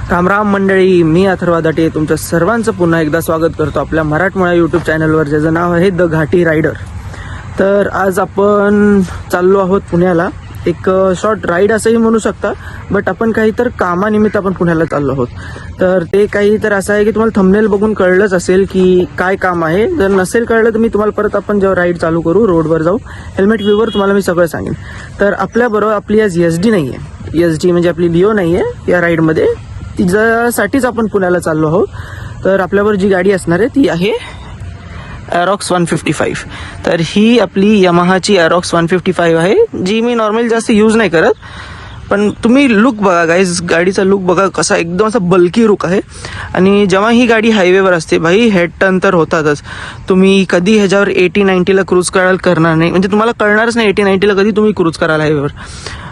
राम राम मंडळी, मी अथर्व दाटे तुमच्या सर्वांचं पुन्हा एकदा स्वागत करतो आपल्या मराठमोळा यूट्यूब चॅनलवर, ज्याचं नाव आहे द घाटी रायडर. तर आज आपण चाललो आहोत पुण्याला. एक शॉर्ट राईड असंही म्हणू शकता, बट आपण काही तर कामानिमित्त आपण पुण्याला चाललो आहोत. तर ते काही तर असं आहे की तुम्हाला थंबनेल बघून कळलंच असेल की काय काम आहे. जर नसेल कळलं तर मी तुम्हाला परत आपण जेव्हा राईड चालू करू, रोडवर जाऊ, हेल्मेट व्ह्यूवर तुम्हाला मी सगळं सांगेन. तर आपल्याबरोबर आपली आज SD नाही आहे. SD म्हणजे आपली लिओ नाही आहे या राईडमध्ये. तिच्यासाठीच आपण पुण्याला चाललो आहोत. तर आपल्यावर जी गाडी असणार आहे ती आहे ॲरॉक्स 155. तर ही आपली यमाहाची ॲरॉक्स 155 आहे, जी मी नॉर्मली जास्त यूज नाही करत. पण तुम्ही लुक बघा गाईज, गाडीचा लुक बघा कसा एकदम असा बल्की लुक आहे. आणि जेव्हा ही गाडी हायवेवर असते भाई, हेड टर्न तर होतातच. तुम्ही कधी ह्याच्यावर 80-90ला क्रूज करायला करणार नाही, म्हणजे तुम्हाला कळणारच नाही 80-90ला कधी तुम्ही क्रूज कराल हायवेवर.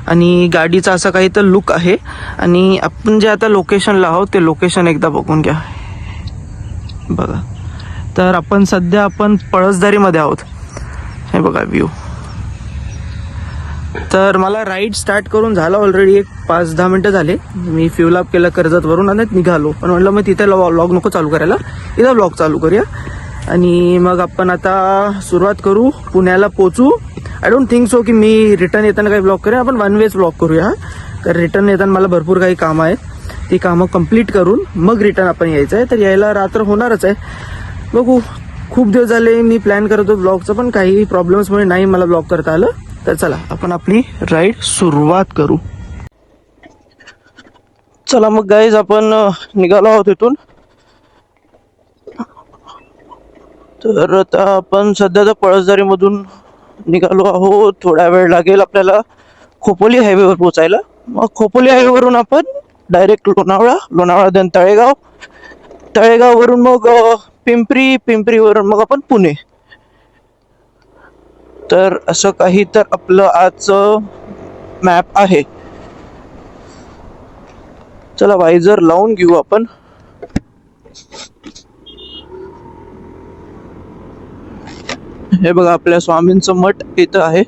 आणि गाडीचा असा काही तर लुक आहे. आणि आपण जे आता लोकेशनला आहोत ते लोकेशन एकदा बघून घ्या बघा. तर आपण सध्या पळसदारीमध्ये आहोत. हे बघा व्ह्यू. तर मला राईड स्टार्ट करून झाला ऑलरेडी एक 5-10 मिनटं झाले. मी फ्यूल अप केलं कर्जतवरून आणि निघालो. पण म्हटलं मग तिथे व्लॉग नको चालू करायला, इथं व्लॉग चालू करूया. आणि मग आपण आता सुरुवात करू, पुण्याला पोचू. आय डोंट थिंक सो की मी रिटर्न येताना काही ब्लॉग करूया, आपण वन वेज ब्लॉग करूया. तर रिटर्न येताना मला भरपूर काही कामं आहेत, ती कामं कंप्लीट करून मग रिटर्न आपण यायचं आहे. तर यायला रात्र होणारच आहे. बघू, खूप दिवस झाले मी प्लॅन करत होतो ब्लॉगचं, पण काही प्रॉब्लेम्समुळे नाही मला ब्लॉग करता आलं. तर चला आपण आपली राईड सुरुवात करू. चला मग गाईज, आपण निघालो आहोत इथून. तर आता आपण सध्या तर पळसदारीमधून निघालो आहोत. थोडा वेळ लागेल आपल्याला खोपोली हायवेवर पोचायला. मग खोपोली हायवेवरून आपण डायरेक्ट लोणावळा देन तळेगाववरून मग पिंपरीवरून मग आपण पुणे. तर असं काही तर आपलं आजचं मॅप आहे. चला वायझर लावून घेऊ आपण. हे बघा, आपल्या स्वामींचं मठ इथं आहे.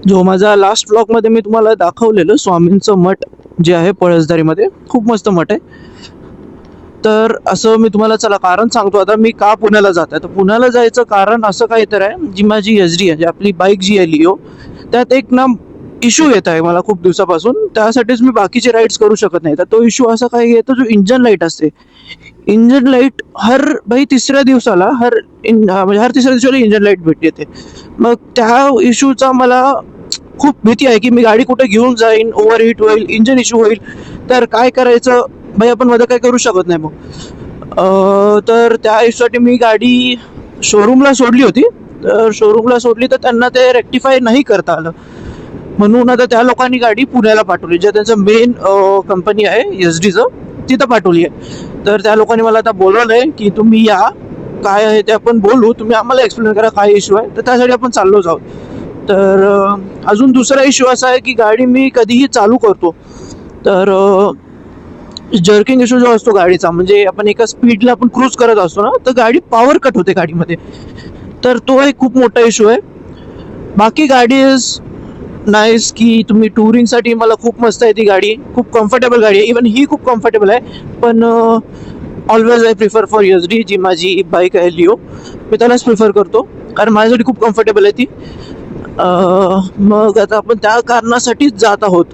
जो माझा लास्ट ब्लॉग मध्ये मी तुम्हाला दाखवलेलं स्वामींचं मठ जे आहे पळसदारीमध्ये, खूप मस्त मठ आहे. तर असं मी तुम्हाला चला कारण सांगतो आता मी का पुण्याला जात आहे. तर पुण्याला जायचं कारण असं काही तर आहे, जी माझी SD आहे, आपली बाईक जी आहे लिओ, त्यात एक ना इश्यू येत आहे मला खूप दिवसापासून. त्यासाठीच मी बाकीचे राईड्स करू शकत नाही. तर तो इश्यू असा काही येतो, जो इंजन लाईट असते. इंजन लाईट तिसऱ्या दिवसाला म्हणजे हर तिसऱ्या दिवसाला इंजन लाईट भेटते. मग त्या इश्यूचा मला खूप भीती आहे की मी गाडी कुठे घेऊन जाईन, ओव्हरहीट होईल, इंजन इश्यू होईल, तर काय करायचं भाई, आपण मध्ये काय करू शकत नाही. मग तर त्या इश्यूसाठी मी गाडी शोरूमला सोडली होती. तर शोरूमला सोडली तर त्यांना ते रेक्टिफाय नाही करता आलं, म्हणून आता त्या लोकांनी गाडी पुण्याला पाठवली, जे त्यांचं मेन कंपनी आहे SDचं, तिथं पाठवली आहे. तर त्या लोकांनी मला आता बोलवलंय की तुम्ही या, काय आहे ते आपण बोलू, तुम्ही आम्हाला एक्सप्लेन करा काय इश्यू आहे. तर त्यासाठी आपण चाललो आहोत. तर अजून दुसरा इश्यू असा आहे की गाडी मी कधीही चालू करतो तर जर्किंग इश्यू जो असतो गाडीचा, म्हणजे आपण एका स्पीडला आपण क्रूज करत असतो ना, तर गाडी पॉवर कट होते गाडीमध्ये. तर तो एक खूप मोठा इश्यू आहे. बाकी गाडी इज नाईस, की तुम्ही टुरिंगसाठी मला खूप मस्त आहे ती गाडी, खूप कम्फर्टेबल गाडी आहे. इवन ही खूप कम्फर्टेबल आहे. पण always I prefer for SD, जी माझी बाईक आहे लिओ, मी त्यालाच प्रिफर करतो कारण माझ्यासाठी खूप कम्फर्टेबल आहे ती. मग आता आपण त्या कारणासाठीच जात आहोत.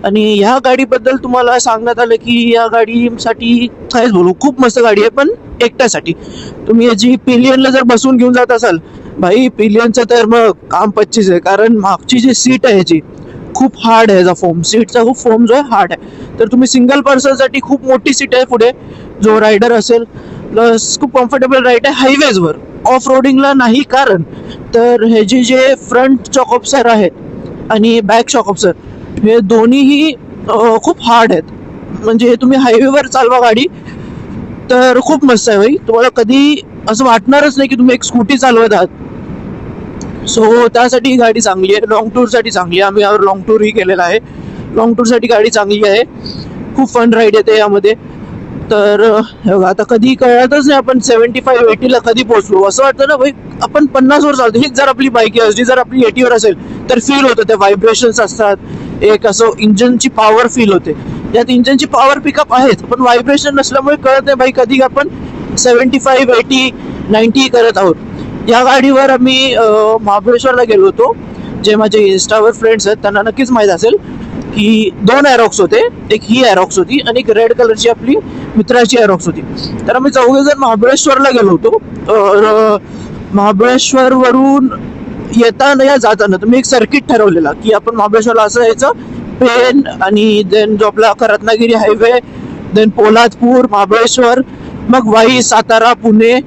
आणि ह्या गाडीबद्दल तुम्हाला सांगण्यात आलं की या गाडीसाठी कायच बोलू, खूप मस्त गाडी आहे. पण एकट्यासाठी तुम्ही याची पिलियनला जर बसून घेऊन जात असाल भाई, पिलियनचं तर मग काम 25 आहे. कारण मागची जी सीट आहे याची खूप हार्ड आहे, याचा फोम, सीटचा खूप फोम जो आहे हार्ड आहे. तर तुम्ही सिंगल पर्सनसाठी खूप मोठी सीट आहे पुढे, जो रायडर असेल, प्लस खूप कम्फर्टेबल राईड आहे हायवेजवर. ऑफ रोडिंगला नाही, कारण तर ह्याचे जे फ्रंट शॉक ऑब्झर्वर आहेत आणि बॅक शॉक ऑब्झर्वर हे दोन्हीही खूप हार्ड आहेत. म्हणजे तुम्ही हायवेवर चालवा गाडी तर खूप मस्त आहे भाई, तुम्हाला कधी असं वाटणारच नाही की तुम्ही एक स्कूटी चालवत आहात. सो त्यासाठी ही गाडी चांगली आहे, लॉंग टूरसाठी चांगली आहे. आम्ही यावर लॉंग टूरही केलेला आहे. लॉंग टूरसाठी गाडी चांगली आहे, खूप फन राईड येते यामध्ये. तर आता कधी कळतच नाही आपण 75-80ला कधी पोहोचलो. असं वाटतं ना भाई आपण 50वर चालतो. हीच जर आपली बाईक असली, जर आपली 80वर असेल तर फील होतं, ते व्हायब्रेशन्स असतात, एक असं इंजनची पॉवर फील होते. यात इंजनची पॉवर पिकअप आहेच, पण व्हायब्रेशन नसल्यामुळे कळत नाही भाई कधी आपण 75, 80, 90 करत आहोत. या गाडीवर आम्ही महाबळेश्वरला गेलो होतो. जे माझे इन्स्टावर फ्रेंड्स आहेत त्यांना नक्कीच माहीत असेल की 2 एरॉक्स होते. एक ही एरॉक्स होती आणि एक रेड कलरची आपली मित्राची एरॉक्स होती. तर आम्ही 4 जण महाबळेश्वरला गेलो होतो. महाबळेश्वर वरून येताना या जाताना तुम्ही एक सर्किट ठरवलेला की आपण महाबळेश्वरला असं यायचं, पेन आणि देन जो आपला रत्नागिरी हायवे, देन पोलादपूर, महाबळेश्वर, मग वाई, सातारा, पुणे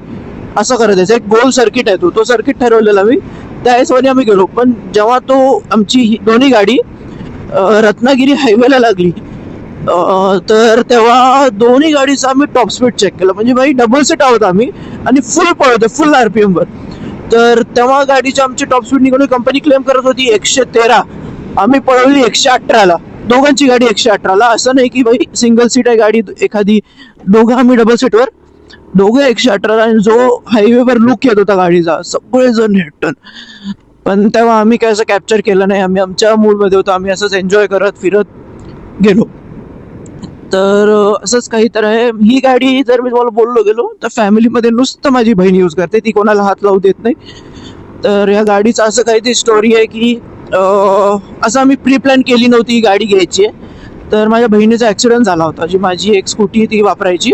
असं करत यायचं. एक गोल सर्किट आहे तो सर्किट ठरवलेला मी. त्या हिशोबाने आम्ही गेलो. पण जेव्हा आमची दोन्ही गाडी रत्नागिरी हायवेला लागली तर तेव्हा दोन्ही गाडीचा आम्ही टॉप स्पीड चेक केलं. म्हणजे भाई डबल सीट आहोत आम्ही आणि फुल पळवतो, फुल RPM वर. तर तेव्हा गाडीची आमची टॉप स्पीड निघाली. कंपनी क्लेम करत होती 113, आम्ही पळवली 118ला. दोघांची गाडी 118ला. असं नाही की भाई सिंगल सीट आहे गाडी एखादी, दोघं आम्ही डबल सीटवर, दोघं 118ला. आणि जो हायवेवर लुक येत होता गाडीचा, सगळेजण हेटन. पण तेव्हा आम्ही काय असं कॅप्चर केलं नाही. आम्ही आमच्या मूडमध्ये होतो. आम्ही असंच एन्जॉय करत फिरत गेलो. तर असंच काही तर आहे. ही गाडी जर मी तुम्हाला बोललो गेलो तर फॅमिलीमध्ये नुसतं माझी बहीण यूज करते, ती कोणाला हात लावू देत नाही. तर या गाडीचं असं काहीतरी स्टोरी आहे की असं आम्ही प्री प्लॅन केली नव्हती गाडी घ्यायची. तर माझ्या बहिणीचा ॲक्सिडेंट झाला होता. जी माझी एक स्कूटी ती वापरायची,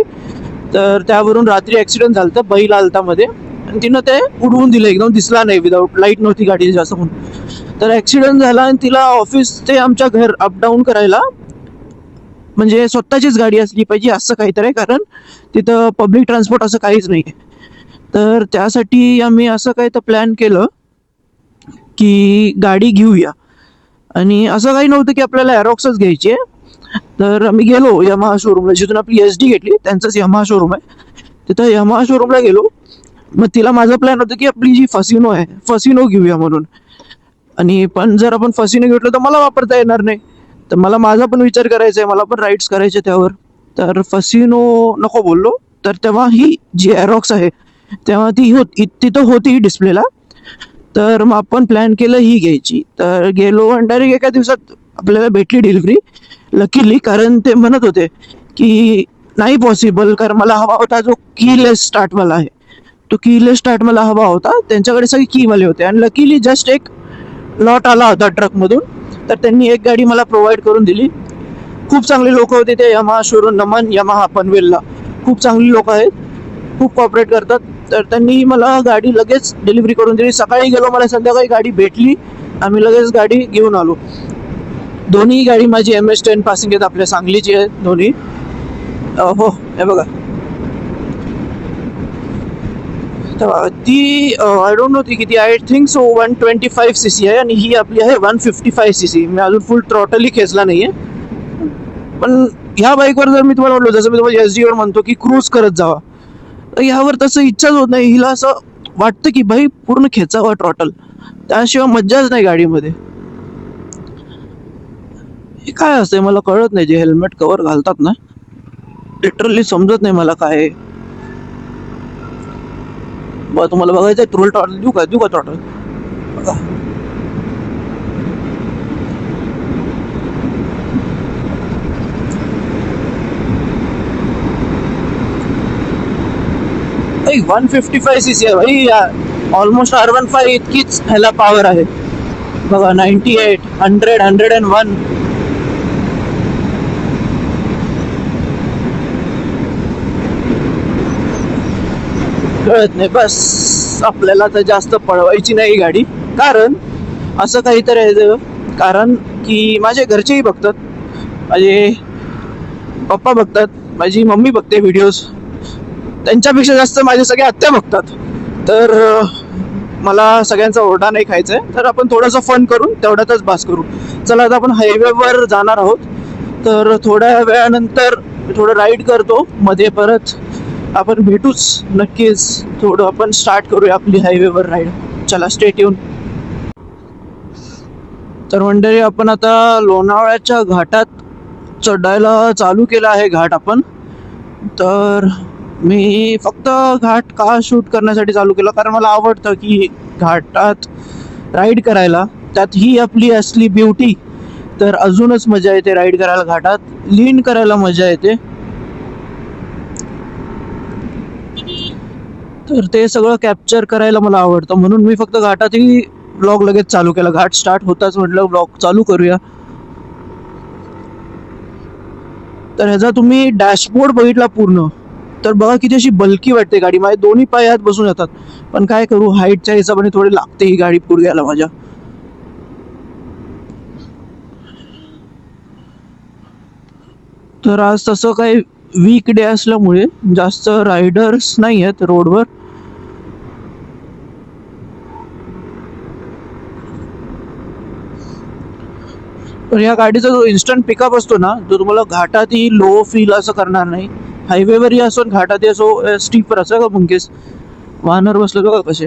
तर त्यावरून रात्री ॲक्सिडेंट झालं होतं. बैल आलता मध्ये आणि तिनं ते उडवून दिलं, एकदम दिसला नाही, विदाऊट लाईट नव्हती गाडी जास्त म्हणून. तर ॲक्सिडेंट झाला आणि तिला ऑफिस ते आमच्या घर अपडाऊन करायला म्हणजे स्वतःचीच गाडी असली पाहिजे असं काहीतरी आहे, कारण तिथं पब्लिक ट्रान्सपोर्ट असं काहीच नाही आहे. तर त्यासाठी आम्ही असं काही तर प्लॅन केलं की गाडी घेऊया. आणि असं काही नव्हतं की आपल्याला एरॉक्सच घ्यायची आहे. तर आम्ही गेलो यमाहा शोरूमला, जिथून आपली SD घेतली त्यांचंच यमाहा शोरूम आहे. तिथं यमाहा शोरूमला गेलो. मग तिला माझा प्लॅन होता की आपली जी फसिनो आहे, फसिनो घेऊया म्हणून. आणि पण जर आपण फसिनो घेतलं तर मला वापरता येणार नाही. तर मला माझा पण विचार करायचा आहे, मला पण राईड्स करायचे त्यावर. तर फसिनो नको बोललो. तर तेव्हा ही जी एरॉक्स आहे तेव्हा ती तिथं होती डिस्प्लेला. तर मग आपण प्लॅन केलं ही घ्यायची. तर गेलो आणि डायरेक्ट एका दिवसात आपल्याला भेटली डिलिव्हरी, लकीली. कारण ते म्हणत होते की नाही पॉसिबल, कारण मला हवा होता जो कीलेस स्टार्टवाला आहे, तो कीलेस स्टार्ट मला हवा होता. त्यांच्याकडे सगळे कीवाले होते आणि लकीली जस्ट एक लॉट आला होता ट्रकमधून. तर त्यांनी एक गाडी मला प्रोव्हाइड करून दिली. खूप चांगले लोक होते ते यमाहा शोरूम, नमन यमाहा पनवेलला. खूप चांगली लोक आहेत, खूप कॉपरेट करतात. तर त्यांनी मला गाडी लगेच डिलिव्हरी करून दिली. सकाळी गेलो, मला संध्याकाळी गाडी भेटली. आम्ही लगेच गाडी घेऊन आलो. दोन्ही गाडी माझी MS10 पासिंग आहेत, आपल्या सांगलीची आहेत दोन्ही. हो हे बघा, ती आय डोंट नो ती किती, आय थिंक सो 125cc आहे आणि ही आपली आहे 155cc. मी अजून फुल टोटली खेचला नाहीये. पण ह्या बाईकवर जर मी तुम्हाला म्हटलं, जसं मी तुम्हाला SD वर म्हणतो की क्रूज करत जावा, तर ह्यावर तसं इच्छाच होत नाही. हिला असं वाटतं की भाई पूर्ण खेचावं टोटल, त्याशिवाय मज्जाच नाही गाडीमध्ये. हे काय असतंय मला कळत नाही. जे हेल्मेट कव्हर घालतात ना, लिटरली समजत नाही मला काय. बघा, तुम्हाला बघायचं आहे ट्रोल टॉटल देऊ का टॉटल बघा. भाई 155cc आहे भाई, ऑलमोस्ट R15 इतकीच ह्याला पॉवर आहे बघा. 98, 100, 101. कळत नाही. बस आपल्याला तर जास्त पळवायची नाही गाडी, कारण असं काहीतरी आहे. कारण की माझे घरचेही बघतात, माझे पप्पा बघतात, माझी मम्मी बघते व्हिडिओज, त्यांच्यापेक्षा जास्त माझे सगळे आत्या बघतात. तर मला सगळ्यांचा ओरडा नाही खायचा आहे. तर आपण थोडंसं फन करून तेवढ्यातच बास करू. चला, आता आपण हायवेवर जाणार आहोत. तर थोड्या वेळानंतर थोडं राईड करतो, मध्ये परत आपण भेटूच नक्कीच. थोडं आपण स्टार्ट करूया आपली हायवेवर राईड. चला, स्टे ट्यून. तर मंडळी, आपण आता लोणावळ्याच्या घाटात चढायला चालू केला आहे घाट आपण. तर मी फक्त घाट का शूट करण्यासाठी चालू केलं, कारण मला आवडतं की घाटात राईड करायला. त्यात ही आपली असली ब्युटी तर अजूनच मजा येते राईड करायला घाटात. लीन करायला मजा येते. तर ते सगळं कॅप्चर करायला मला आवडतं, म्हणून मी फक्त घाटातही ब्लॉग लगेच चालू केला. घाट स्टार्ट होताच म्हटलं ब्लॉग चालू करूया. तर ह्याचा तुम्ही डॅशबोर्ड बघितला पूर्ण, तर बघा किती अशी बल्की वाटते गाडी. माझे दोन्ही पाय यात बसून येतात, पण काय करू, हाईटच्या हिशोबाने थोडी लागते ही गाडी पुढे माझ्या. तर आज तसं काही वीक डे असल्यामुळे जास्त रायडर्स नाही आहेत रोडवर. तर या गाडीचा जो इन्स्टंट पिकअप असतो ना, तो तुम्हाला घाटातही लो फील असं करणार नाही. हायवेवरही असो घाटातही असो स्टीपर असं का मुंकेस वाहनावर बसलो बघा कसे.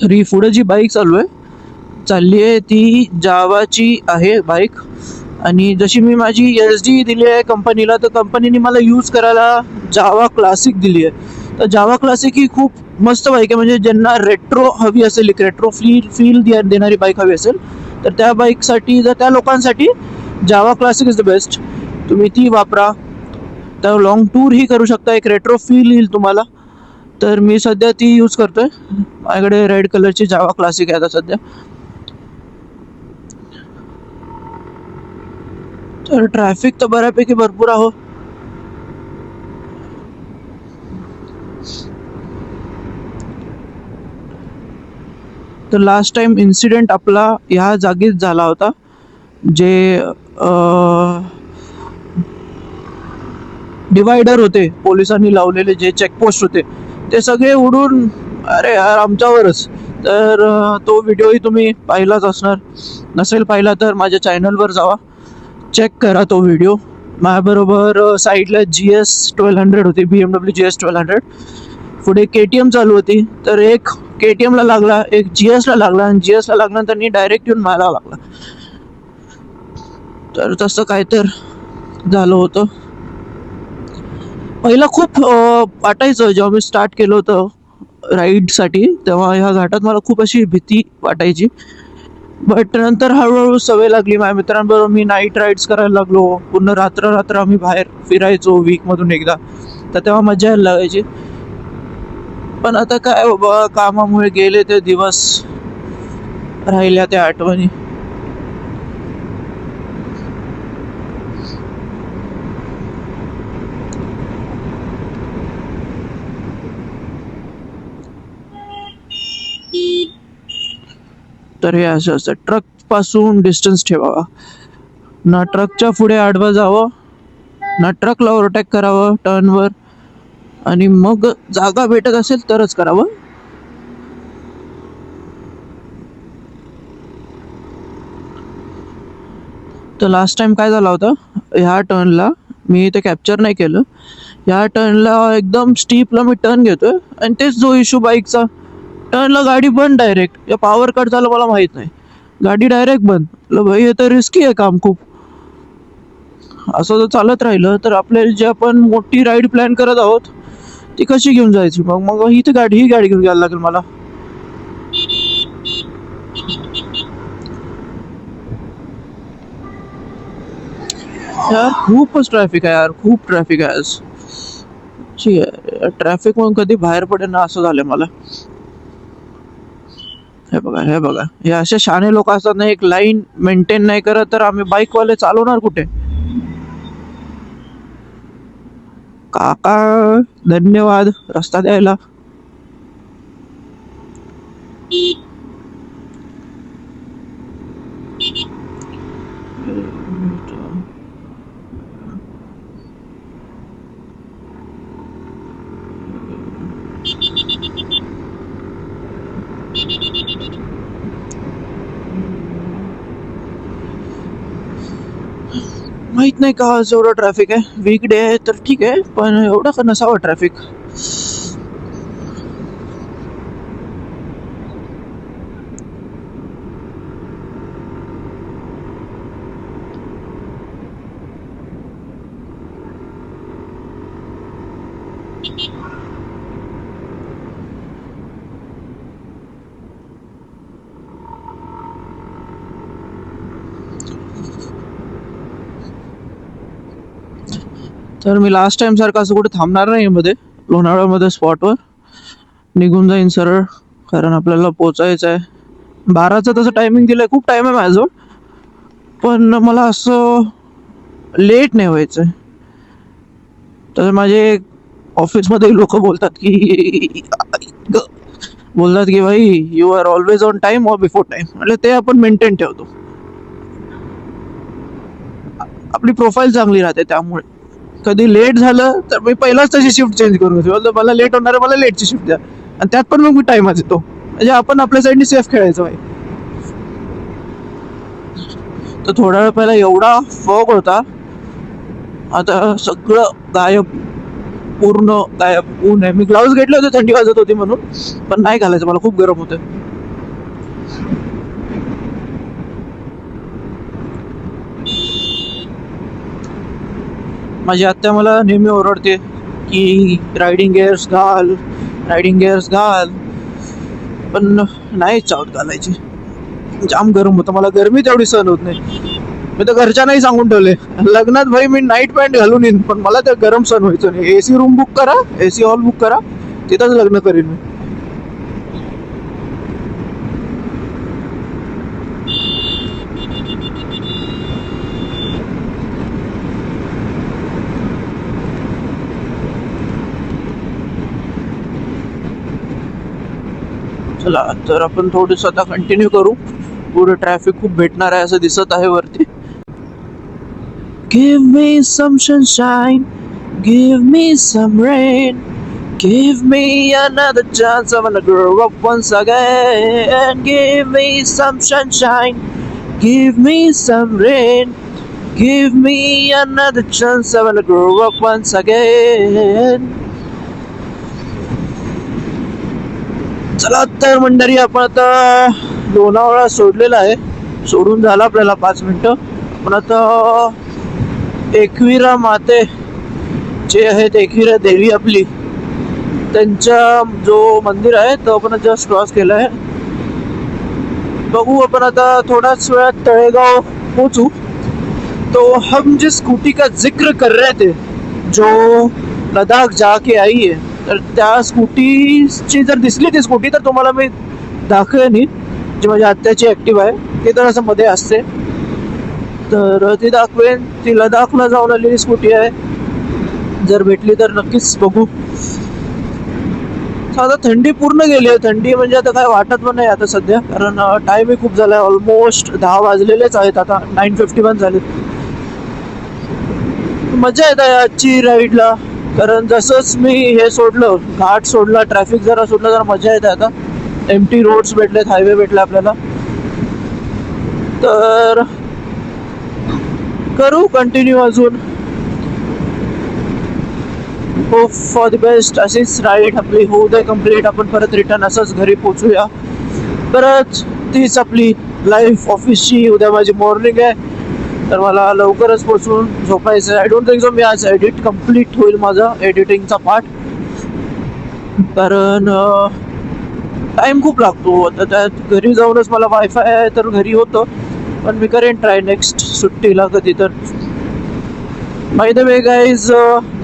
तर ही पुढे जी बाईक चालली आहे ती जावाची आहे बाईक. आणि जशी मी माझी SD दिली आहे कंपनीला, तर कंपनीने मला यूज करायला जावा क्लासिक दिली आहे. तर जावा क्लासिक ही खूप मस्त बाईक आहे. म्हणजे ज्यांना रेट्रो हवी असेल, एक रेट्रो फील देणारी बाईक हवी असेल, तर त्या बाईकसाठी, जर त्या लोकांसाठी जावा क्लासिक इज द बेस्ट. तुम्ही ती वापरा. तर लॉंग टूरही करू शकता, एक रेट्रो फील येईल तुम्हाला. तर मी सध्या ती यूज करतोय. माझ्याकडे रेड कलरची जावा क्लासिक आहे आता सध्या. तर ट्रॅफिक तर बऱ्यापैकी भरपूर आहे. तर लास्ट टाइम इन्सिडेंट आपला ह्या जागीच झाला होता. जे डिवायडर होते पोलिसांनी लावलेले, जे चेकपोस्ट होते, ते सगळे उडून, अरे यार आमच्यावरच. तर तो व्हिडिओही तुम्ही पाहिलाच असणार. नसेल पाहिला तर माझ्या चॅनलवर जावा, चेक करा तो व्हिडिओ. माझ्याबरोबर साईडला GS1200 होती, BMW GS1200. पुढे KTM चालू होती. तर एक KTM ला लागला, एक GS ला लागला, आणि GS ला लागल्यानंतर डायरेक्ट येऊन मला लागला. तर तसं काय तर झालं होतं. पहिला खूप वाटायचं जेव्हा मी स्टार्ट केलं होतं राईडसाठी, तेव्हा ह्या घाटात मला खूप अशी भीती वाटायची. बट नंतर हळूहळू सवय लागली. माझ्या मित्रांबरोबर मी नाईट राईड्स करायला लागलो. पूर्ण रात्र रात्र आम्ही बाहेर फिरायचो वीकमधून एकदा. तर तेव्हा मजा यायला लागायची. पण आता काय बाबा, कामामुळे गेले ते दिवस, राहिल्या त्या आठवणी. तर हे असं असतं, ट्रक पासून डिस्टन्स ठेवावा. ना ट्रकच्या पुढे आडवं जावं, ना ट्रकला ओव्हरटेक करावं टर्नवर, आणि मग जागा भेटत असेल तरच करावं. तर लास्ट टाइम काय झाला होता, ह्या टर्नला मी ते कॅप्चर नाही केलं. ह्या टर्नला एकदम स्टीपला मी टर्न घेतोय, आणि तेच जो इशू बाईकचा, टर्नला गाडी बंद डायरेक्ट. या पॉवर कट झालं मला माहित नाही, गाडी डायरेक्ट बंद. भाई हे तर रिस्की आहे काम खूप. असं जर चालत राहिलं तर आपल्याला जे आपण मोठी राईड प्लॅन करत आहोत ती कशी घेऊन जायची. मग मग ही तर ही गाडी घेऊन जायला लागेल मला. यार खूपच ट्रॅफिक आहे यार, खूप ट्रॅफिक आहे आज. ट्रॅफिक म्हणून कधी बाहेर पडेल ना असं झालं मला. हे बघा, हे बघा, हे असे शहाणे लोक असतात ना, एक लाईन मेंटेन नाही करत, तर आम्ही बाईकवाले चालवणार कुठे. काका धन्यवाद रस्ता द्यायला. माहित नाही का आज एवढं ट्रॅफिक आहे. वीक डे आहे तर ठीक आहे, पण एवढं का नसावं ट्रॅफिक. तर मी लास्ट टाइम सारखं असं कुठे थांबणार नाही मध्ये. लोणावळ्यामध्ये स्पॉटवर निघून जाईन सरळ, कारण आपल्याला पोचायचं आहे. 12चं तसं टायमिंग दिलंय, खूप टाइम आहे माझ्याजवळ, पण मला असं लेट नाही व्हायचं आहे. तर माझे ऑफिसमध्ये लोक बोलतात की भाई you are always on time or before time. म्हणजे ते आपण मेंटेन ठेवतो, आपली प्रोफाईल चांगली राहते. त्यामुळे कधी लेट झालं तर मी पहिलाच तशी शिफ्ट चेंज करून घेतो. मला लेट होणार आहे, मला लेटची शिफ्ट द्या, आणि त्यात पण मग मी टाइमच येतो. म्हणजे आपण आपल्या साईडनी सेफ खेळायचं भाई. तर थोडा वेळ पहिला एवढा फॉग होता, आता सगळं गायब, पूर्ण गायब. ऊन आहे. मी ग्लाउज घेतले होते थंडी वाजत होती म्हणून, पण नाही घालायचं, मला खूप गरम होतं. माझी आत्या मला नेहमी ओरडते की रायडिंग गिअर्स घाल, रायडिंग गिअर्स घाल, पण नाही चावत घालायची. जाम गरम होतं, मला गरमी तेवढी सहन होत नाही. मी तर घरच्यांनाही सांगून ठेवले, लग्नात भाई मी नाईट पॅन्ट घालून येईन, पण मला ते गरम सहन व्हायचं नाही. एसी रूम बुक करा, एसी हॉल बुक करा, तिथंच लग्न करीन मी. चला तर आपण थोडस आता कंटिन्यू करू. पुढे ट्रॅफिक खूप भेटणार आहे असं दिसत आहे वरती. Give me some sunshine, give me some rain, give me another chance, I wanna grow up once again. Give me some sunshine, give me some rain, give me another chance, I wanna grow up once again. चला तर मंडळी, आपण आता लोणावळा सोडलेला आहे, सोडून झाला आपल्याला 5 मिनिटं. पण आता एकविरा माते जे आहेत, एकविरा देवी आपली, त्यांच्या जो मंदिर आहे तो आपण जस्ट क्रॉस केला आहे. बघू आपण आता थोड्याच वेळात तळेगाव पोचू. तो हम जिस स्कूटी का जिक्र कर रहे थे जो लदाख जाके आई है, तर त्या स्कूटीची जर दिसली ती स्कूटी तर तुम्हाला मी दाखवेन. जी माझ्या आत्याची ॲक्टिव्ह आहे, ती तर असं मध्ये असते, तर ती दाखवेन. ती लदाखला जाऊन आलेली स्कूटी आहे, जर भेटली तर नक्कीच बघू. आता थंडी पूर्ण गेली आहे. थंडी म्हणजे आता काय वाटत पण नाही आता सध्या, कारण टाईमही खूप झाला आहे. ऑलमोस्ट 10 वाजलेलेच आहेत, आता 9:51 झाले. मजा येत आहे आजची राईडला, कारण जसंच मी हे सोडलं, घाट सोडला, ट्रॅफिक जरा सोडलं, जरा मजा येते. आता एमटी रोड्स भेटलेत, हायवे भेटले आपल्याला, तर करू कंटिन्यू अजून. Hope for the best. अशीच राईड आपली होऊ दे कम्प्लीट. आपण परत रिटर्न असंच घरी पोचूया. परत तीच आपली लाईफ ऑफिसची. उद्या माझी मॉर्निंग आहे, तर मला लवकरच पोचून झोपायचं आहे. आय डोंट थिंक सो मी आज एडिट कम्प्लीट होईल माझा एडिटिंगचा पार्ट, कारण टाईम खूप लागतो. आता त्यात घरी जाऊनच मला वायफाय आहे तर घरी होतं, पण मी करेन ट्राय नेक्स्ट सुट्टीला कधी तर. बाय द वे गाईज,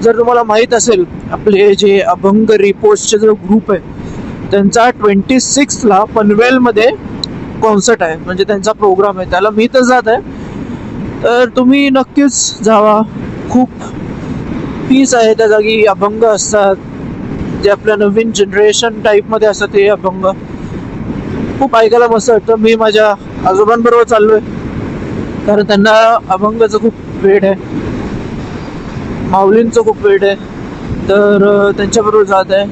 जर तुम्हाला माहीत असेल, आपले जे अभंग रिपोर्ट्सचे जो ग्रुप आहे, त्यांचा 26ला पनवेलमध्ये कॉन्सर्ट आहे, म्हणजे त्यांचा प्रोग्राम आहे. त्याला मी तर जात आहे, तर तुम्ही नक्कीच जावा. खूप पीस आहे त्या जागी. अभंग असतात जे आपल्या नवीन जनरेशन टाईपमध्ये असतात, ते अभंग खूप ऐकायला मस्त वाटतं. मी माझ्या आजोबांबरोबर चाललोय, कारण त्यांना अभंगाचं खूप वेड आहे, माऊलींचं खूप वेड आहे, तर त्यांच्याबरोबर जात आहे.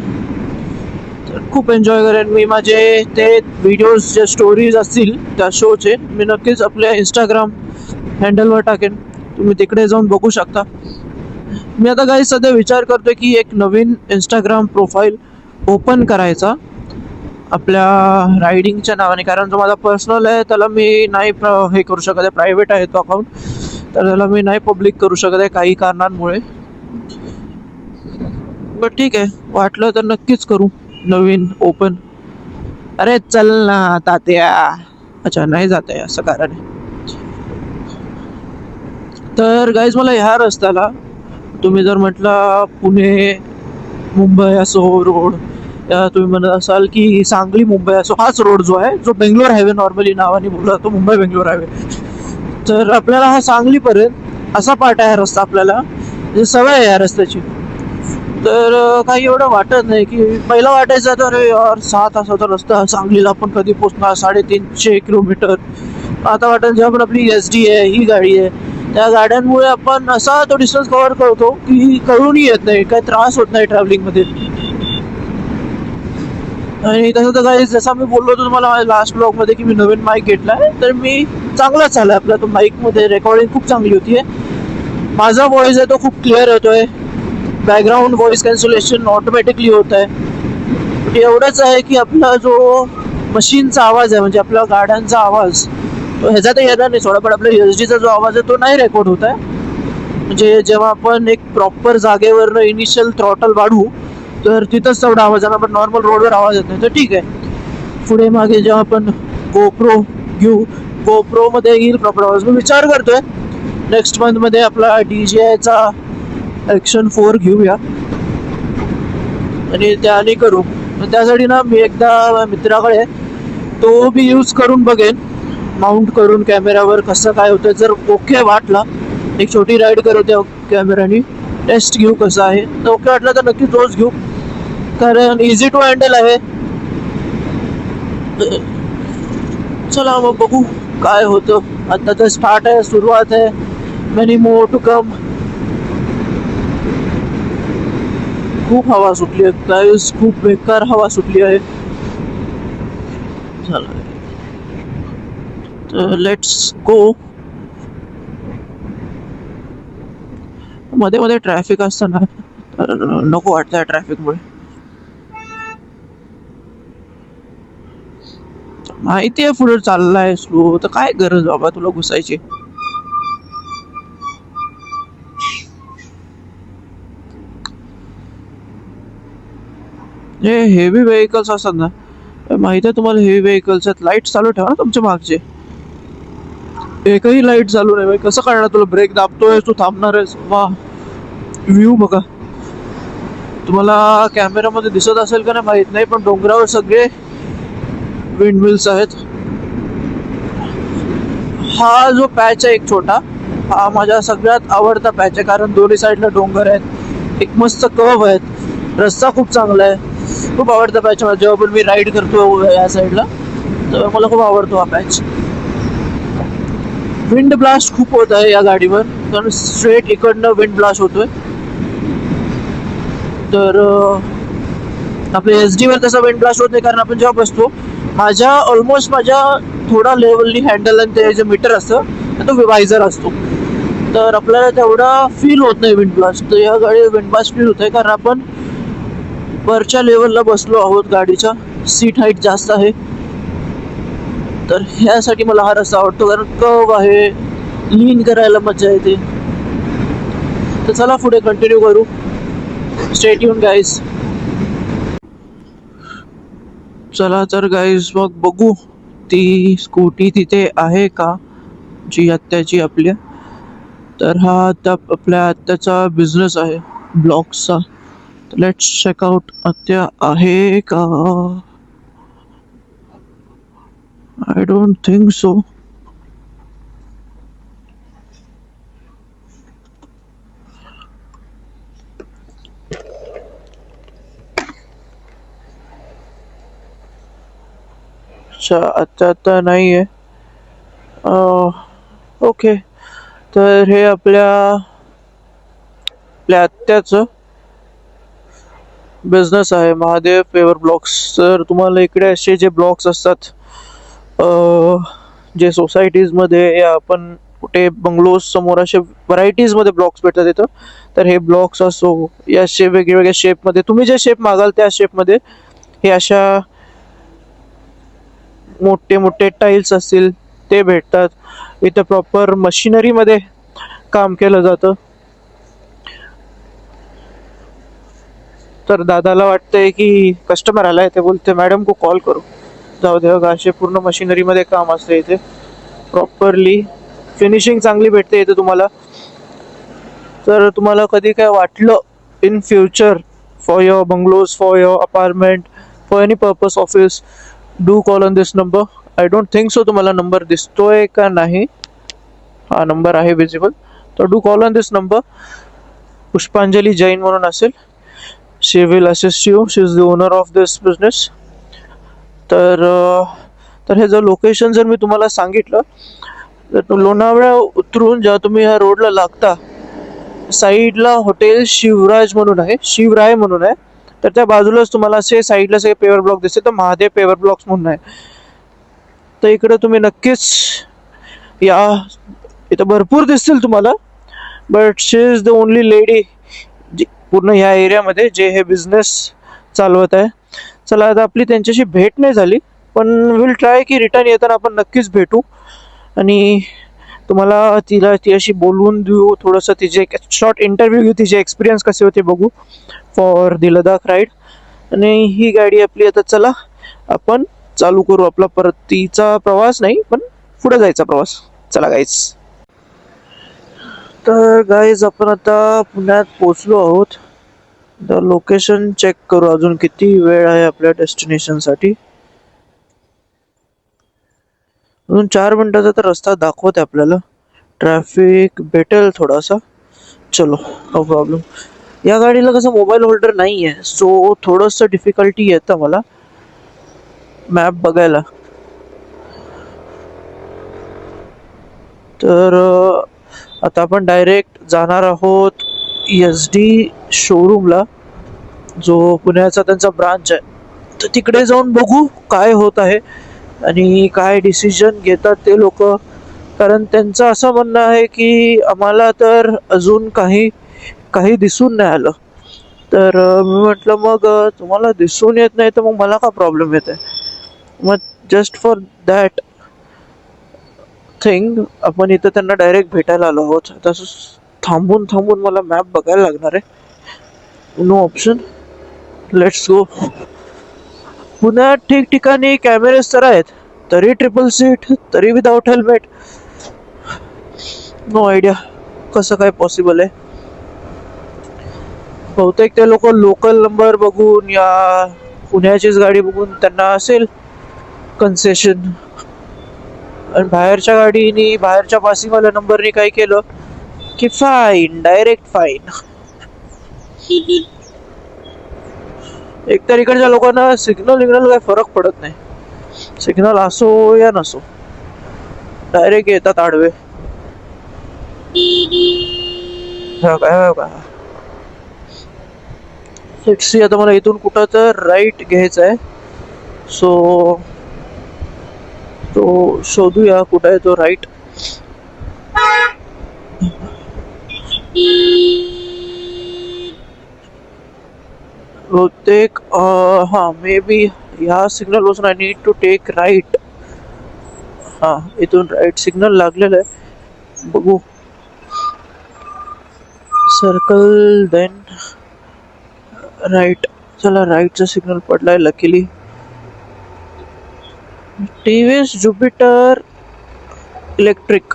तर खूप एन्जॉय करेन मी. माझे ते व्हिडिओज, जे स्टोरीज असतील त्या शोचे, मी नक्कीच आपल्या इंस्टाग्राम हँडलवर टाकेन, तुम्ही तिकडे जाऊन बघू शकता. मी आता काही सध्या विचार करतोय की एक नवीन इंस्टाग्राम प्रोफाईल ओपन करायचा आपल्या रायडिंगच्या नावाने, कारण जो माझा पर्सनल आहे त्याला मी नाही हे करू शकत आहे, प्रायव्हेट आहे तो अकाउंट, तर त्याला मी नाही पब्लिक करू शकत आहे काही कारणांमुळे. बट ठीक आहे, वाटलं तर नक्कीच करू नवीन ओपन. अरे चल ना तात्या. अच्छा नाही जात आहे असं कारण आहे. तर गाईज मला ह्या रस्त्याला, तुम्ही जर म्हटलं पुणे मुंबई असो रोड, या तुम्ही म्हणत असाल की सांगली मुंबई असो, हाच रोड जो आहे जो बेंगलोर हायवे नॉर्मली नावाने बोलला जातो, मुंबई बेंगलोर हायवे. तर आपल्याला हा सांगलीपर्यंत असा पार्ट आहे हा रस्ता आपल्याला, म्हणजे सवय आहे या रस्त्याची. तर काही एवढं वाटत नाही की पहिला वाटायचं तर अरे यार 6 तासाचा रस्ता सांगलीला आपण कधी पोचणार, 350 किलोमीटर. आता वाटत जेव्हा पण आपली SD आहे, ही गाडी आहे, त्या गाड्यांमुळे आपण असा तो डिस्टन्स कव्हर करतो की कळूनही येत नाही, काय त्रास होत नाही ट्रॅव्हलिंगमध्ये. आणि तसं तर काही जसं मी बोललो होतो तुम्हाला लास्ट ब्लॉगमध्ये की मी नवीन माईक घेतलाय, तर मी चांगलाच झाला आपला तो माईकमध्ये रेकॉर्डिंग खूप चांगली होती आहे. माझा व्हॉइस आहे तो खूप क्लिअर येतोय, बॅकग्राऊंड व्हॉइस कॅन्सलेशन ऑटोमॅटिकली होत आहे. एवढंच आहे की आपला जो मशीनचा आवाज आहे, म्हणजे आपल्या गाड्यांचा आवाज, तो ह्याचा तर येणार नाही सोडा, पण आपल्या SD चा जो आवाज आहे तो नाही रेकॉर्ड होत आहे. म्हणजे जेव्हा आपण एक प्रॉपर जागेवरनं इनिशियल थ्रॉटल वाढवू तर तिथंच तेवढा आवाज येणार, पण नॉर्मल रोडवर आवाज येत नाही. तर ठीक आहे, पुढे मागे जेव्हा आपण GoPro घेऊ, GoProमध्ये येईल प्रॉपर आवाज. मी विचार करतोय नेक्स्ट मंथमध्ये आपला DJIचा Action 4 घेऊया आणि त्याने करू. त्यासाठी ना मी एकदा मित्राकडे तो बी यूज करून बघेन, माउंट करून कॅमेऱ्यावर कसं काय होतं. जर ओके वाटला, एक छोटी राईड करू त्या कॅमेऱ्याने, टेस्ट घेऊ कसं आहे. तर ओके वाटलं तर नक्की तोच घेऊ, कारण इझी टू हँडल आहे. चला मग बघू काय होतं. आता तर स्टार्ट आहे, सुरुवात आहे, मेनी मोर टू कम. खूप हवा सुटली आहे गाईस, खूप बेकार हवा सुटली आहे. चला तर लेट्स गो. मध्ये मध्ये ट्रॅफिक असतं ना, तर नको वाटतंय ट्रॅफिकमुळे. माहिती आहे पुढे चाललाय स्लो, तर काय गरज बाबा तुला घुसायची. हे हेवी व्हेकल्स असतात ना, माहिती आहे तुम्हाला, हेवी व्हेकल्स आहेत, लाईट चालू ठेवा ना तुमच्या मागचे. एकही लाईट चालू नाही, कसं कळणार तुला ब्रेक दाबतोय तू थांबणार आहेस. वा, व्ह्यू बघा. तुम्हाला कॅमेरामध्ये दिसत असेल का नाही माहित नाही, पण डोंगरावर सगळे विंड मिल्स आहेत. हा जो पॅच आहे एक छोटा, हा माझ्या सगळ्यात आवडता पॅच आहे, कारण दोन्ही साईडला डोंगर आहेत, एक मस्त कव्ह आहेत, रस्ता खूप चांगला आहे. खूप आवडता पॅच मला, जेव्हा पण मी राईड करतो या साईडला, तर मला खूप आवडतो हा पॅच. विंड ब्लास्ट खूप होत आहे या गाडीवर, कारण स्ट्रेट इकडनं विंड ब्लास्ट होतोय. तर आपल्या SD वर तसा विंड ब्लास्ट होत नाही, कारण आपण जेव्हा बसतो, माझ्या थोडा लेवलनी हँडल आणि ते जे मीटर असतं तो वायझर असतो, तर आपल्याला तेवढा फील होत नाही विंड ब्लास्ट. तर या गाडीवर विंड ब्लास्ट फील होत आहे, कारण आपण वरच्या लेवलला बसलो आहोत, गाडीच्या सीट हाईट जास्त आहे. तर ह्यासाठी मला हा रस्ता आवडतो, कारण कर्व आहे, लीन करायला मजा येते. तर चला पुढे कंटिन्यू करू. Stay tune guys. चला तर गाईज मग बघू ती स्कूटी तिथे आहे का, जी आत्याची आपल्या. तर हा आता आपल्या आत्याचा बिझनेस आहे ब्लॉग्सचा. लेट्स चेकआउट आत्या आहे का. I don't think so. अच्छा आता नाही आहे. ओके, तर हे आपल्या आत्याचं बिझनेस आहे, महादेव पेवर ब्लॉक्स. तर तुम्हाला इकडे असे जे ब्लॉक्स असतात, जे सोसायटीजमध्ये या आपण कुठे बंगलोज समोर असे व्हरायटीजमध्ये ब्लॉक्स भेटतात तिथं. तर हे ब्लॉक्स असो या वेगवेगळ्या शेपमध्ये, तुम्ही जे शेप मागाल त्या शेपमध्ये हे अशा मोठे मोठे टाईल्स असतील ते भेटतात. इथं प्रॉपर मशिनरीमध्ये काम केलं जातं. तर दादाला वाटतंय की कस्टमर आलाय, ते बोलते मॅडम को कॉल करो. जाऊ दे बघा, असे पूर्ण मशिनरीमध्ये काम असते इथे. प्रॉपरली फिनिशिंग चांगली भेटते इथे तुम्हाला. तर तुम्हाला कधी काय वाटलं in future for your bungalows, for your apartment, for any purpose office, do call on this number. I don't think so तुम्हाला नंबर दिसतोय का नाही. हा नंबर आहे विजिबल. तर do call on this number. Pushpanjali Jain म्हणून असेल. She will assist you. She is the owner of this business. तर तर हे जर लोकेशन जर मी तुम्हाला सांगितलं, तर लोणावळा उतरून जेव्हा तुम्ही ह्या रोडला लागता, साईडला हॉटेल शिवराज म्हणून आहे, शिवराय म्हणून आहे. तर त्या बाजूलाच तुम्हाला असे साईडला सगळे पेवर ब्लॉक दिसते, तर महादेव पेवर ब्लॉक्स म्हणून आहे. तर इकडे तुम्ही नक्कीच या. इथं भरपूर दिसतील तुम्हाला, but she is the only lady पूर्ण ह्या एरियामध्ये जे हे बिझनेस चालवत आहे. चला, आता आपली त्यांच्याशी भेट नाही झाली, पण विल ट्राय की रिटर्न येताना आपण नक्कीच भेटू आणि तुम्हाला ती अशी बोलवून देऊ, थोडंसं तिचे एक शॉर्ट इंटरव्ह्यू घेऊ, तिचे एक्सपिरियन्स कसे होते बघू फॉर दी लडाख राईड. आणि ही गाडी आपली आता, चला आपण चालू करू आपला परतीचा प्रवास, नाही पण पुढे जायचा प्रवास. चला गाईज. तर गाईज आपण आता पुण्यात पोचलो आहोत. तर लोकेशन चेक करू अजून किती वेळ आहे आपल्या डेस्टिनेशनसाठी. अजून 4 मिनिटाचा तर रस्ता दाखवत आहे आपल्याला. ट्रॅफिक भेटेल थोडासा. चलो, नो प्रॉब्लेम. या गाडीला कसं मोबाईल होल्डर नाही आहे, सो थोडंसं डिफिकल्टी येतं मला मॅप बघायला. तर आता आपण डायरेक्ट जाणार आहोत SD शोरूमला, जो पुण्याचा त्यांचा ब्रांच आहे. तर तिकडे जाऊन बघू काय होत आहे आणि काय डिसिजन घेतात ते लोक. कारण त्यांचं असं म्हणणं आहे की आम्हाला तर अजून काही दिसून नाही आलं. तर मी म्हटलं मग तुम्हाला दिसून येत नाही तर मग मला का प्रॉब्लेम येत आहे. मग जस्ट फॉर दॅट थिंग आपण इथं त्यांना डायरेक्ट भेटायला आलो आहोत. तसं थांबून थांबून मला मॅप बघायला लागणार आहे. No option, let's go. पुण्यात ठिकठिकाणी कॅमेरेज तर आहेत, तरी ट्रिपल सीट, तरी विदाउट हेल्मेट. नो आयडिया कसं काय पॉसिबल आहे. बहुतेक ते लोक लोकल नंबर बघून या पुण्याचीच गाडी बघून त्यांना असेल कन्सेशन. आणि बाहेरच्या गाडीनी, बाहेरच्या पासिंगवाल्या नंबरनी काय केलं की फाईन, डायरेक्ट फाईन. एकतर इकडच्या लोकांना सिग्नल काय फरक पडत नाही. सिग्नल असो या नसो, डायरेक्ट येतात आडवे. लेट्स सी, आता मला इथून कुठं तर राईट घ्यायचा आहे, सो तो शोधूया कुठं आहे तो राईट. बहुतेक हां, मे बी ह्या सिग्नल पासून I need to take right. हां, इथून राईट सिग्नल लागलेलं आहे, बघू. Circle then right. चला, राईटचा सिग्नल पडलाय लकीली. TVS ज्युपिटर इलेक्ट्रिक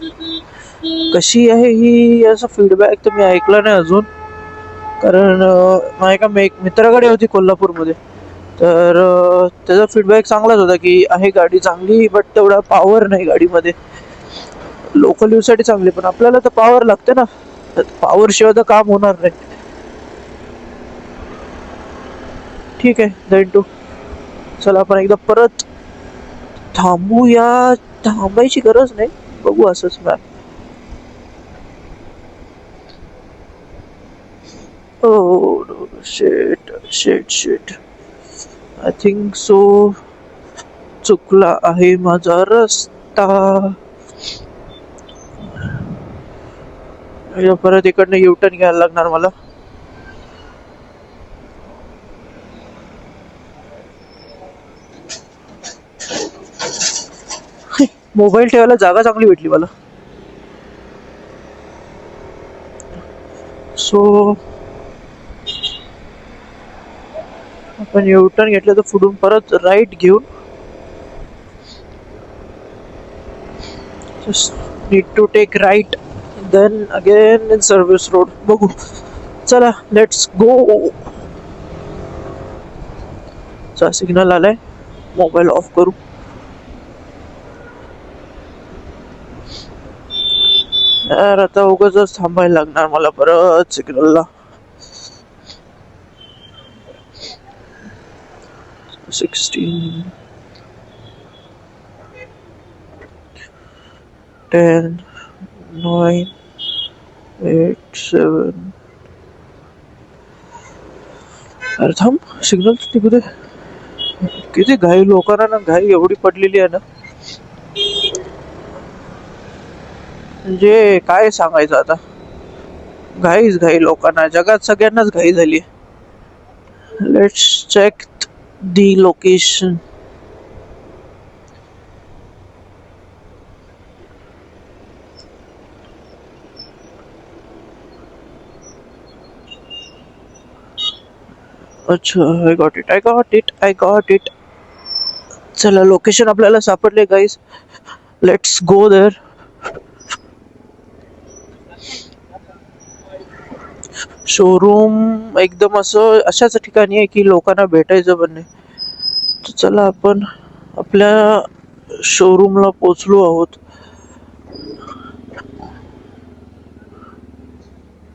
कशी आहे ही, याचा फीडबॅक तर मी ऐकला नाही अजून. कारण माझ्या एका मित्राकडे होती कोल्हापूरमध्ये, तर त्याचा फीडबॅक चांगलाच होता की आहे गाडी चांगली, बट तेवढा पॉवर नाही गाडीमध्ये. लोकल यूजसाठी चांगली, पण आपल्याला तर पॉवर लागते ना, पॉवर शिवाय तर काम होणार नाही. ठीक आहे, देन टू. चला, आपण एकदा परत थांबूया. थांबायची गरज नाही, बघू असंच map. Oh, shit. I think so चुकला आहे माझा रस्ता. परत इकडनं युटर्न घ्यायला लागणार मला. मोबाईल ठेवायला जागा चांगली भेटली मला. सो आपण युटर्न घेतलं तर पुढून परत राईट घेऊन just need to take right then again in service road. बघू, चला लेट्स गो. चा सिग्नल आलाय, मोबाईल ऑफ करू. यार आता उगाच थांबायला लागणार मला परत सिग्नलला. 16 10 9 8 7. अरे थांब, सिग्नल निघू दे. किती घाई लोकांना ना, घाई एवढी पडलेली आहे ना, म्हणजे काय सांगायचं आता. घाईच घाई लोकांना, जगात सगळ्यांनाच घाई झाली. Let's check the location. अच्छा, I got it. चला, लोकेशन आपल्याला सापडले guys. Let's go there. Showroom एकदम असं अशाच ठिकाणी आहे की लोकांना भेटायचं पण नाही. तर चला, आपण आपल्या शोरूमला पोचलो आहोत.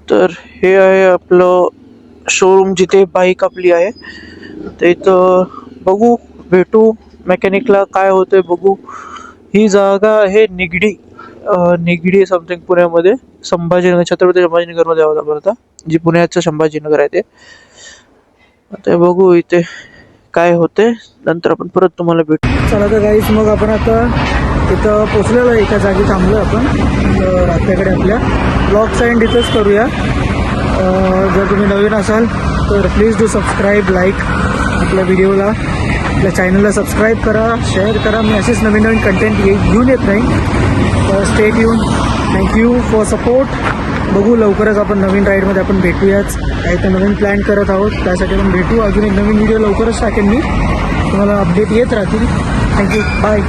तर हे आहे आपलं शोरूम, जिथे बाईक आपली आहे. तर इथं बघू, भेटू मेकॅनिकला, काय होतंय बघू. ही जागा आहे निगडी समथिंग, पुण्यामध्ये संभाजीनगर, छत्रपती संभाजीनगरमध्ये आहोत आपण आता, जी पुण्याचं संभाजीनगर आहे ते. आता बघू इथे काय होते, नंतर आपण परत तुम्हाला भेटू. चला तर गाईस, मग आपण आता इथं पोचलेलो आहे, एका जागी थांबलो आपण. तर आपल्याकडे आपल्या ब्लॉगचा एंड इथंच करूया. जर तुम्ही नवीन असाल तर प्लीज डू सबस्क्राईब, लाईक आपल्या व्हिडिओला, आपल्या चॅनलला सबस्क्राईब करा, शेअर करा. मी असेच नवीन नवीन कंटेंट घेऊन येत नाही. तर stay tune. Thank you for support. बघू, लवकरच आपण नवीन राईडमध्ये आपण भेटूयाच. काही तर नवीन प्लॅन करत आहोत, त्यासाठी आपण भेटू. अजून एक नवीन व्हिडिओ लवकरच टाकेन मी, तुम्हाला अपडेट येत राहतील. Thank you, bye.